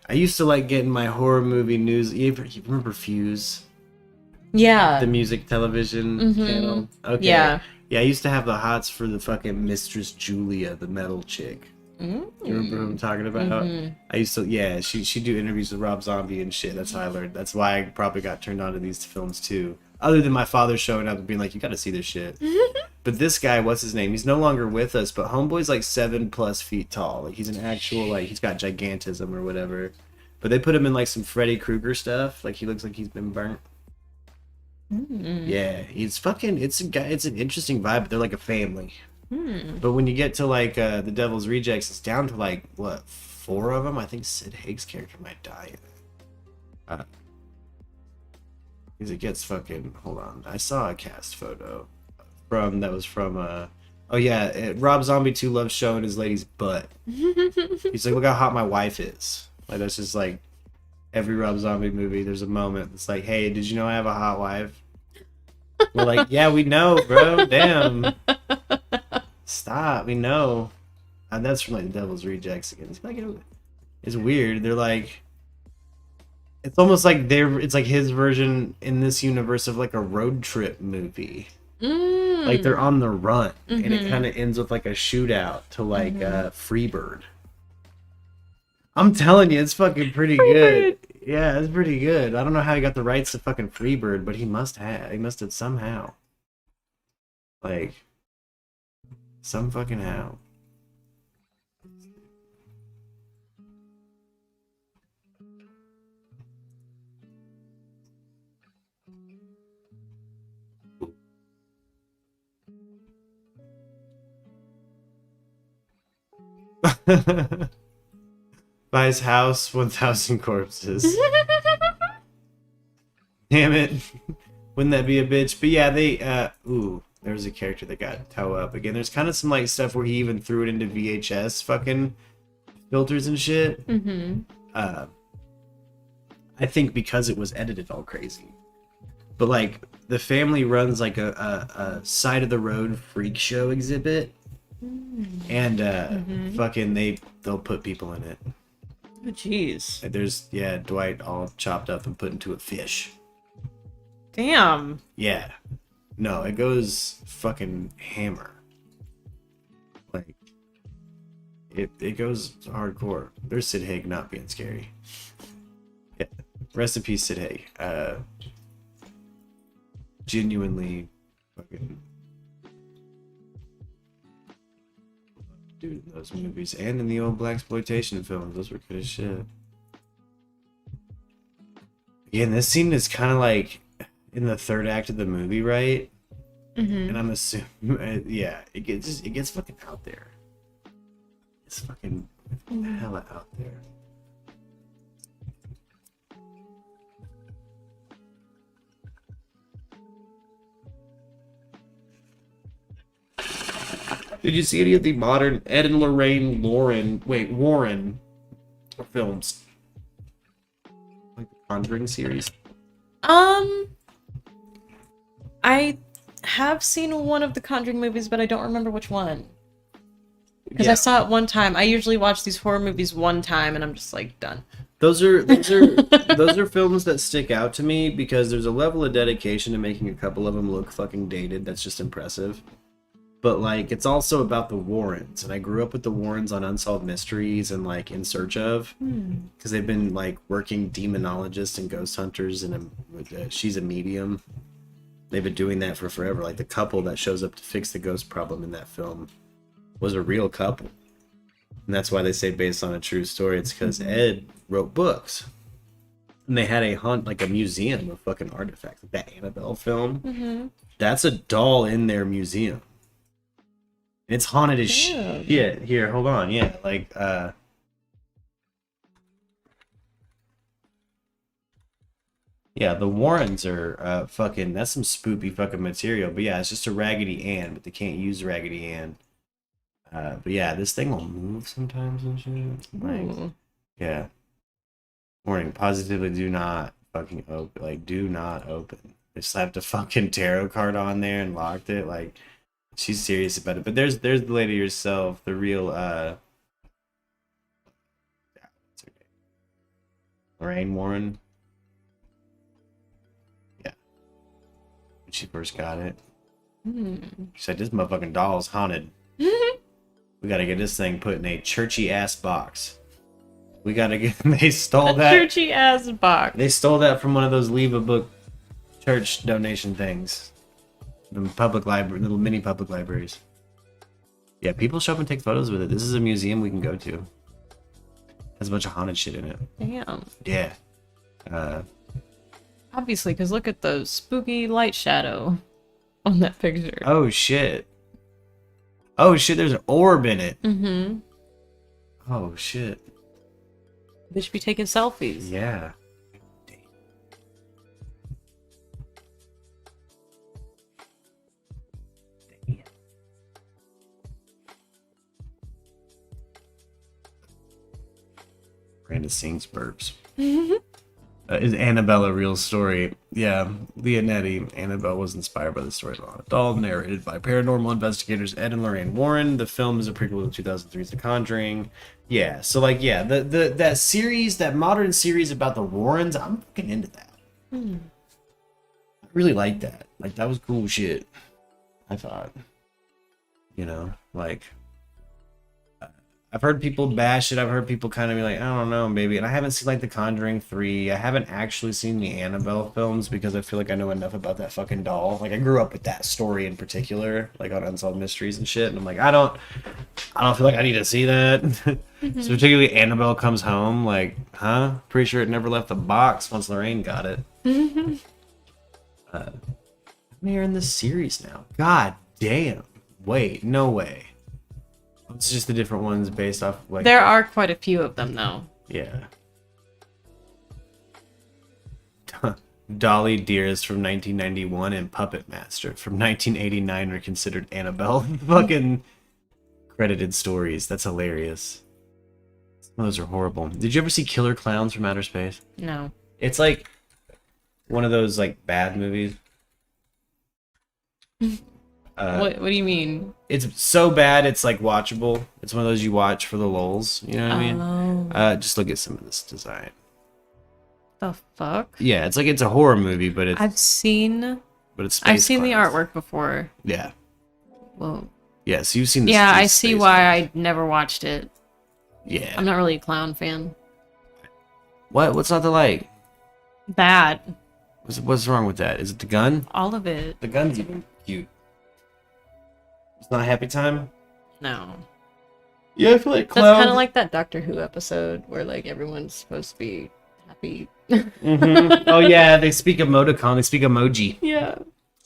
I used to like getting my horror movie news. You remember Fuse? Yeah. The music television channel? Okay. Yeah. Yeah, I used to have the hots for the fucking Mistress Julia, the metal chick. You remember who I'm talking about? I used to, yeah, she'd do interviews with Rob Zombie and shit. That's how I learned. That's why I probably got turned on to these films too. Other than my father showing up and being like, you gotta see this shit. But this guy, what's his name? He's no longer with us, but homeboy's like 7+ feet tall. Like, he's an actual, like, he's got gigantism or whatever. But they put him in like some Freddy Krueger stuff. Like, he looks like he's been burnt. Yeah, he's fucking, it's an interesting vibe, but they're like a family. But when you get to like the Devil's Rejects, it's down to like, what, 4 of them? I think Sid Haig's character might die in it. Because it gets fucking, hold on, I saw a cast photo that was from oh yeah, Rob Zombie 2 loves showing his lady's butt. He's like, look how hot my wife is. Like, that's just like every Rob Zombie movie, there's a moment it's like, hey, did you know I have a hot wife? We're like, yeah, we know, bro. Damn. Stop, we know. And that's from like the Devil's Rejects again. It's weird. They're like, it's almost like it's like his version in this universe of like a road trip movie. Like, they're on the run, and it kind of ends with like a shootout to like Freebird. I'm telling you, it's fucking pretty good. Yeah, it's pretty good. I don't know how he got the rights to fucking Freebird, but he must have. He must have somehow. Like, some fucking how. Buys house, 1,000 corpses. Damn it. Wouldn't that be a bitch? But yeah, there was a character that got toe up. Again, there's kind of some like stuff where he even threw it into VHS fucking filters and shit. I think because it was edited all crazy. But like, the family runs like a side of the road freak show exhibit. And fucking they'll put people in it. Oh, jeez. There's, yeah, Dwight all chopped up and put into a fish. Damn. Yeah. No, it goes fucking hammer. Like, it goes hardcore. There's Sid Haig not being scary. Yeah. Rest in peace, Sid Haig. Genuinely fucking dude in those movies and in the old blaxploitation films. Those were good as shit. Again, this scene is kind of like in the third act of the movie, right? And I'm assuming, yeah, it gets fucking out there. It's fucking hella out there. Did you see any of the modern Ed and Lorraine Warren films? Like the Conjuring series? I have seen one of the Conjuring movies, but I don't remember which one. Because I saw it one time. I usually watch these horror movies one time, and I'm just like done. Those are films that stick out to me because there's a level of dedication to making a couple of them look fucking dated. That's just impressive. But like, it's also about the Warrens, and I grew up with the Warrens on Unsolved Mysteries and like In Search of, because they've been like working demonologists and ghost hunters, and she's a medium. They've been doing that for forever. Like the couple that shows up to fix the ghost problem in that film was a real couple. And that's why they say based on a true story. It's because Ed wrote books. And they had a museum of fucking artifacts. That Annabelle film. That's a doll in their museum. And it's haunted as shit. Yeah, here, hold on. Yeah, like, yeah, the Warrens are fucking, that's some spoopy fucking material. But yeah, it's just a Raggedy Ann, but they can't use Raggedy Ann. But yeah, this thing will move sometimes and shit. Like, yeah. Warning, positively do not fucking open. Like, do not open. They slapped a fucking tarot card on there and locked it. Like, she's serious about it. But there's the lady herself, the real, what's her name? Lorraine Warren. Yeah. When she first got it. She said, this motherfucking doll's haunted. We gotta get this thing put in a churchy ass box. We gotta get. They stole that churchy ass box. They stole that from one of those leave a book church donation things. The public library, little mini public libraries. Yeah, people show up and take photos with it. This is a museum we can go to. Has a bunch of haunted shit in it. Damn. Yeah. Obviously, because look at the spooky light shadow on that picture. Oh shit. Oh shit, there's an orb in it. Oh shit. They should be taking selfies. Yeah. Damn. Brandon sings burps. Is Annabelle a real story? Yeah, Leonetti. Annabelle was inspired by the story of a doll, narrated by paranormal investigators Ed and Lorraine Warren. The film is a prequel to 2003's The Conjuring. Yeah, so like, yeah, that series, that modern series about the Warrens, I'm fucking into that. I really like that. Like, that was cool shit, I thought. You know, like, I've heard people bash it. I've heard people kind of be like, I don't know, maybe. And I haven't seen like The Conjuring 3. I haven't actually seen the Annabelle films because I feel like I know enough about that fucking doll. Like I grew up with that story in particular, like on Unsolved Mysteries and shit. And I'm like, I don't feel like I need to see that. So particularly Annabelle Comes Home, like, huh? Pretty sure it never left the box once Lorraine got it. They're in this series now. God damn. Wait, no way. It's just the different ones based off like. There are quite a few of them, though. Yeah. Dolly Dearest from 1991 and Puppet Master from 1989 are considered Annabelle fucking credited stories. That's hilarious. Some of those are horrible. Did you ever see Killer Clowns from Outer Space? No. It's like one of those like bad movies. What do you mean? It's so bad it's like watchable. It's one of those you watch for the lulz. You know what I mean? Just look at some of this design. The fuck? Yeah, it's like it's a horror movie, but it's I've seen the artwork before. Yeah. Well. Yeah, so you've seen this. Yeah, I see why I never watched it. Yeah. I'm not really a clown fan. What? What's not to like? Bad. What's wrong with that? Is it the gun? All of it. The gun's even cute. It's not a happy time? No. Yeah, I feel like clowns. That's kind of like that Doctor Who episode where like everyone's supposed to be happy. Oh yeah, they speak emoticon, they speak emoji. Yeah.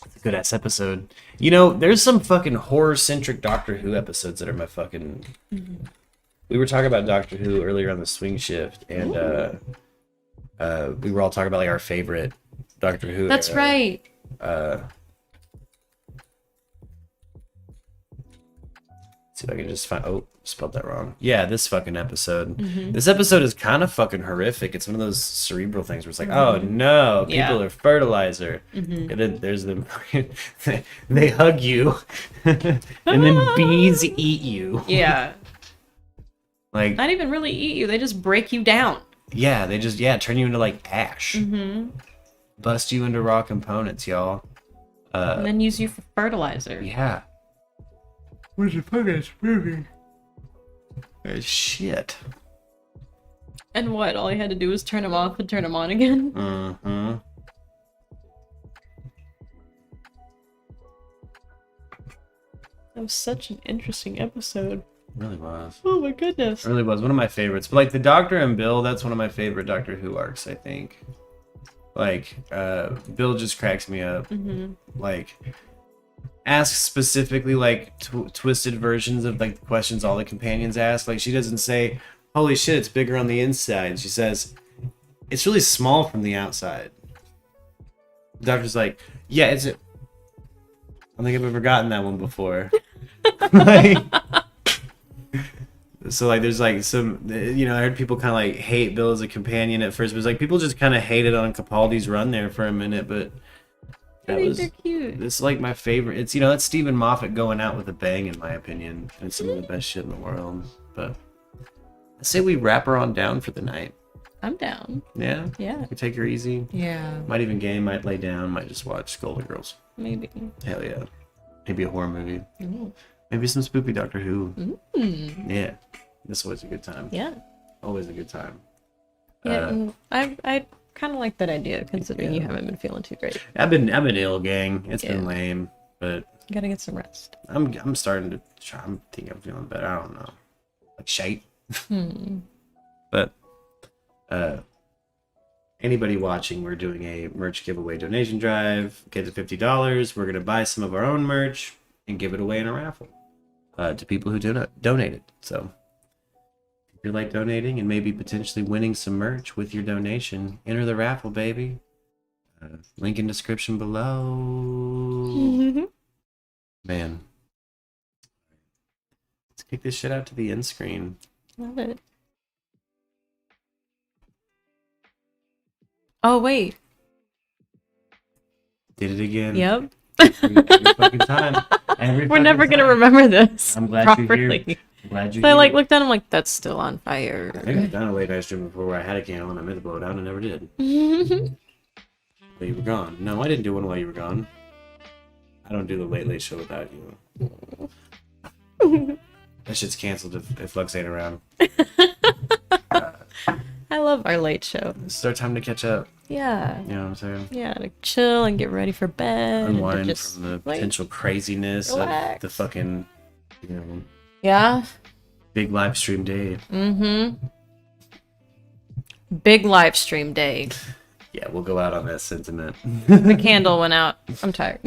It's a good ass episode. You know, there's some fucking horror centric Doctor Who episodes that are my fucking. We were talking about Doctor Who earlier on the swing shift, and we were all talking about like our favorite Doctor Who. That's right. See if I can just find. Oh, spelled that wrong. Yeah, this fucking episode. This episode is kind of fucking horrific. It's one of those cerebral things where it's like, oh no, people are fertilizer. And then there's them. They hug you, and then bees eat you. Yeah. Like, not even really eat you. They just break you down. Yeah, they just turn you into like ash. Bust you into raw components, y'all. And then use you for fertilizer. Yeah. Where's the fucking movie? Shit. And what? All he had to do was turn him off and turn him on again? That was such an interesting episode. It really was. Oh my goodness. It really was. One of my favorites. But like the Doctor and Bill, that's one of my favorite Doctor Who arcs, I think. Like, Bill just cracks me up. Like, asks specifically like twisted versions of like the questions all the companions ask. Like, she doesn't say, holy shit, it's bigger on the inside. She says, it's really small from the outside. The Doctor's like, yeah, I don't think I've ever gotten that one before. Like, so like there's like some, you know, I heard people kind of like hate Bill as a companion at first, but it's like people just kind of hated on Capaldi's run there for a minute, but I think they're cute. It's like my favorite. It's, you know, that's Stephen Moffat going out with a bang in my opinion. It's some of the best shit in the world. But I say we wrap her on down for the night. I'm down. Yeah? Yeah. We take her easy. Yeah. Might even game, might lay down, might just watch Golden Girls. Maybe. Hell yeah. Maybe a horror movie. Ooh. Maybe some spooky Doctor Who. Yeah. That's always a good time. Yeah. Always a good time. Yeah, I kind of like that idea, considering you haven't been feeling too great. I've been ill, gang. It's been lame, but You gotta get some rest. I'm starting to try. I'm feeling better. I don't know, like shite. But anybody watching, we're doing a merch giveaway donation drive. Get to $50. We're gonna buy some of our own merch and give it away in a raffle to people who donated. So if you like donating and maybe potentially winning some merch with your donation, enter the raffle, baby. Link in description below. Man, let's kick this shit out to the end screen. Love it. Oh, wait. Did it again. Yep. Every fucking time. We're never going to remember this I'm glad properly. you're here. I'm glad you're So I here. looked down, I'm like, that's still on fire. I think I've done a late night stream before where I had a candle and I meant to blow it out and I never did. But you were gone. No, I didn't do one while you were gone. I don't do the late show without you. That shit's canceled if Lux ain't around. I love our late show. This is our time to catch up. Yeah. You know what I'm saying? Yeah, to chill and get ready for bed. Unwind and just, from the potential craziness relax. of the fucking, you know, Yeah. big live stream day. Big live stream day. Yeah, we'll go out on that sentiment. The candle went out. I'm tired.